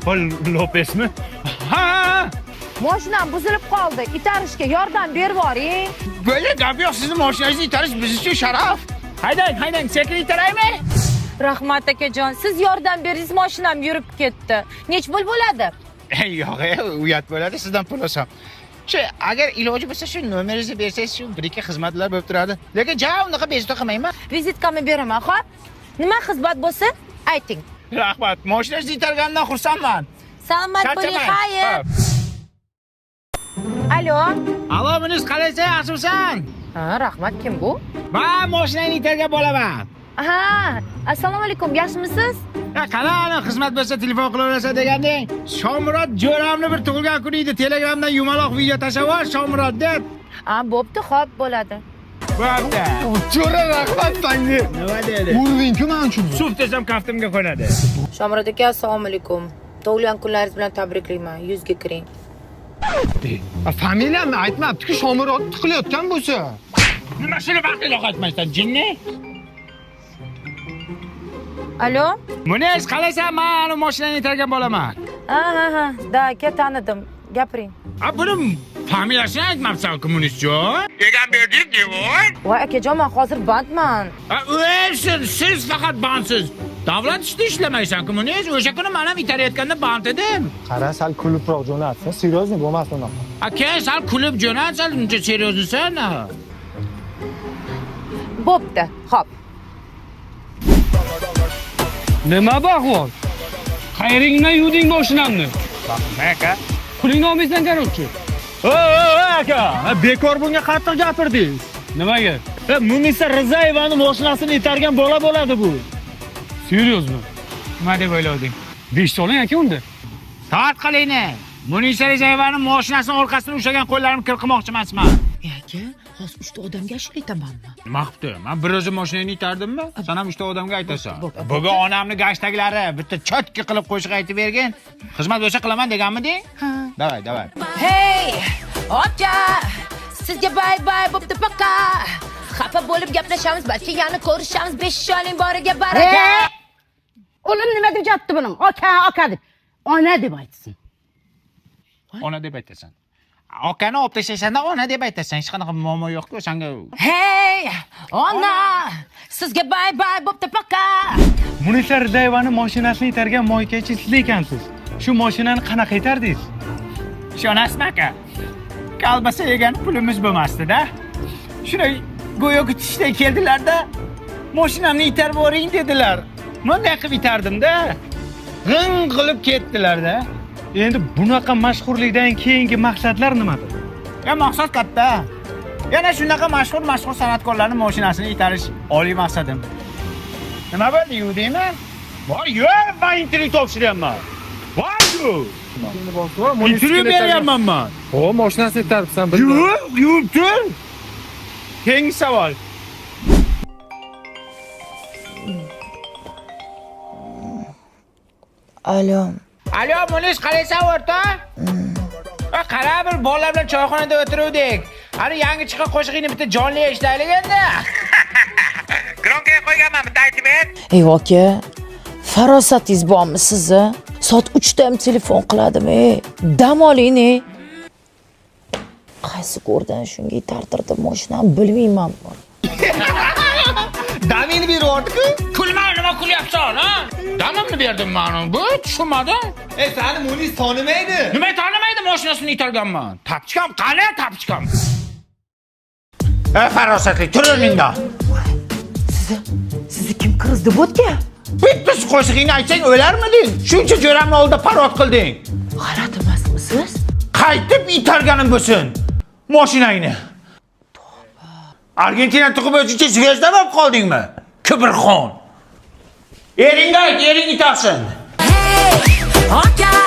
Jennifer Lopez mi? Ha! Mashinam buzilib qoldi. Itarishga yordam berib yuboring. Böyle gap yo'q, sizni mashinangizni itarish biz uchun sharaf. Haydang, sekin itaraymi? Rahmat akajon, siz yordam beringiz, mashinam yurib ketdi. Nech pul bo'ladi? Yo'q, uyat bo'ladi, sizdan pul olsam. Agar iloji bo'lsa shu nomeringizni bersangiz, shu bir-ikki xizmatlar bo'lib turadi. Lekin ja unaqa bezovta qilmayman. Vizitkamni beraman, xo'p? Nima xizmat bo'lsa, ayting. Rahmat, mashinangizni itarganimdan xursandman. Salomat bo'ling, xayr. Alo. Alo, Munis, qalaysan, yaxshimisan? Ha, rahmat, kim bu? Men mashinani itargan bo'laman. Ha, assalomu alaykum, yaxshimisiz? Qani xizmat bo'lsa telefon qilaverasa deganding. Shomurod jo'ramni bir tug'ilgan kuni edi, Telegramdan yumaloq video tashlab, Shomurod deb. Ha, bo'pti, xo'p, bo'ladi. Bo'pti. Jo'ra rahmat senga. Nima dedi? Urding-ku men uchun. Suv desam kaftimga qo'nadi. Shomurod aka, assalomu alaykum. Tug'ilgan kunlaringiz bilan tabriklayman. Yuzga kiring. Familiyamni aytmabdi-ku, Shomurod tiqilayotgan bo'lsa. Nima shuni vaqtida aytmaysan, jinni? Alo? Munis, qalaysan? Men mashinani itargan bo'laman. Ha, da, aka, tanidim. Gapiring. Buni familiyasini aytmabsan-ku, Munisjon? Degan berdik, devoy. Voy akajon, men hozir bandman. O'lsin, siz faqat bandsiz. Davlat ishida ishlamaysan-ku, Munis. O'sha kuni men ham itarayotganda band edim. Qara, sal kulibroq jo'natsin. Seryozni bo'lmas unaqa. Aka, sal kulib jo'nat, sal uncha seriozsan. Bo'pti, xo'p. Nima baqvon? Qayringdan yuding mashinamni. Aka. Pulingni olmaysan qarorchi. Aka, bekor bunga qattiq gapirdingiz. Nimaga? Munisa Rizayevani mashinasini itargan bola bo'ladi bu. Seryozmi? Nima deb o'ylading? 5 soling aka unda. Toat qilayni. Munisa Rizayevaning mashinasining orqasidan ushlagan qo'llarimni qirqmoqchi emasman. Aka, hozir 3 ta odamga ashula aytamanmi? Nima qilibdi? Men bir o'zim mashinani itardimmi? Sen ham 3 ta odamga aytasan. Bugun onamni gashtaklari bitta chotka qilib qo'shiq aytib bergan. Xizmat bo'lsa qilaman deganmiding? Ha. Davay. Hey, aka, sizga bay bo'pti paka. Xafa bo'lib gaplashamiz, balki yana ko'rishamiz. 5 sholing boriga baraka. Oğlum nima deb jatdi buning? Aka deb. Ona deb aytsin. Ona deb aytasan. Akani olib tashlashanda ona deb aytasan. Hech qanaqa muammo yo'q-ku senga. Hey, ona, sizga bay bo'pti paka. Munisa Rizayevaning mashinasini itargan moykachi siz ekansiz. Shu mashinani qanaqa itardingiz? Ishonasizmi aka? Kalbasa yegan pulimiz bo'lmasdi-da. Shunday go'yo kutishday keldilar-da. Mashinamni itarib yuboring dedilar. Bunday qilib itardim-da. G'ing qilib ketdilar-da. Endi bunaqa mashhurlikdan keyingi maqsadlar nimadir? Maqsad katta. Yana shunaqa mashhur san'atkorlarning mashinasini itarish oliy maqsadim. Nima bo'ldi-yu deymi? Voy, yo'q, men intervyu topshiryapman. Voy-yu. Intervyu beryapman men. Mashinasini itaribsan, Yo'q, tur. Keyingi savol. Alo, Munis, qalaysan o'rta? Qara, bir bolalar bilan choyxonada o'tiruvdik. Hali yangi chiqqan qo'shig'ingni bitta jonli eshitaylik endi. Kronkaga qo'yganman, bitta aytib ber. ey aka, farosatingiz bormi sizni? Soat 3 da ham telefon qiladimi? Dam oling-ne. Qaysi ko'rdan shunga itartirdim mashinani bilmayman. Damini berib-ku. Kulma, nima kulyapsan, ha? Damimni berdim men. Bu tushunmadim. Seni Munis tanimaydi. Nima tanimaydi, mashinasini itarganman. Tapchikam, qani tapchikam. Farosatli, tur o'rningdan. Sizni kim kirizdi bo'tga? Bitta qo'shig'ingni aytsang o'larmiding? Shuncha jo'ramni oldida parod qilding. G'alati emasmisiz? Qaytib itarganim bo'lsin mashinangni. Argentina tug'ib o'zingcha zvezda bo'lib qoldingmi? Kibrxon. Ering itarsin. Hey, aka.